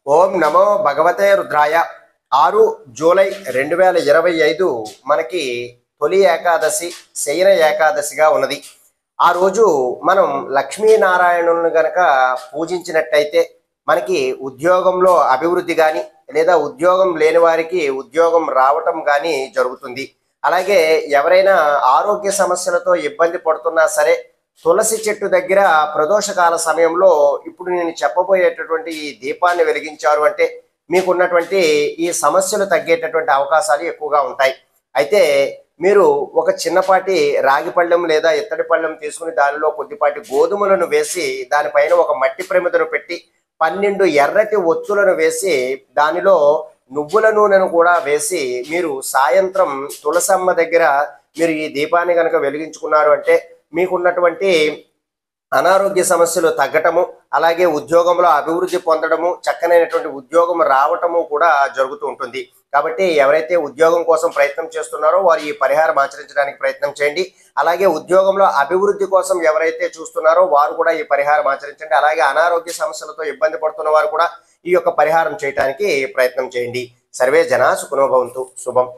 ఓం నమో భగవతే రుద్రాయ. 6 జూలై 2025 మనకి తొలి ఏకాదశి, శయన ఏకాదశిగా ఉన్నది. ఆ రోజు మనం లక్ష్మీనారాయణులను గనక పూజించినట్టయితే మనకి ఉద్యోగంలో అభివృద్ధి కానీ, లేదా ఉద్యోగం లేని వారికి ఉద్యోగం రావటం కానీ జరుగుతుంది. అలాగే ఎవరైనా ఆరోగ్య సమస్యలతో ఇబ్బంది పడుతున్నా సరే, తులసి చెట్టు దగ్గర ప్రదోషకాల సమయంలో ఇప్పుడు నేను చెప్పబోయేటటువంటి ఈ దీపాన్ని వెలిగించారు అంటే మీకున్నటువంటి ఈ సమస్యలు తగ్గేటటువంటి అవకాశాలు ఎక్కువగా ఉంటాయి. అయితే మీరు ఒక చిన్నపాటి రాగి పళ్ళెం లేదా ఇత్తడి పళ్ళెం తీసుకుని దానిలో కొద్దిపాటి గోధుమలను వేసి దానిపైన ఒక మట్టి ప్రమిదను పెట్టి 12 ఎర్రటి ఒత్తులను వేసి దానిలో నువ్వుల నూనెను కూడా వేసి మీరు సాయంత్రం తులసమ్మ దగ్గర మీరు ఈ దీపాన్ని కనుక వెలిగించుకున్నారు అంటే మీకున్నటువంటి అనారోగ్య సమస్యలు తగ్గటము, అలాగే ఉద్యోగంలో అభివృద్ధి పొందడము, చక్కనైనటువంటి ఉద్యోగం రావటము కూడా జరుగుతూ ఉంటుంది. కాబట్టి ఎవరైతే ఉద్యోగం కోసం ప్రయత్నం చేస్తున్నారో వారు ఈ పరిహారం ఆచరించడానికి ప్రయత్నం చేయండి. అలాగే ఉద్యోగంలో అభివృద్ధి కోసం ఎవరైతే చూస్తున్నారో వారు కూడా ఈ పరిహారం ఆచరించండి. అలాగే అనారోగ్య సమస్యలతో ఇబ్బంది పడుతున్న వారు కూడా ఈ యొక్క పరిహారం చేయడానికి ప్రయత్నం చేయండి. సర్వే జనా సుఖినో భవంతు. శుభం.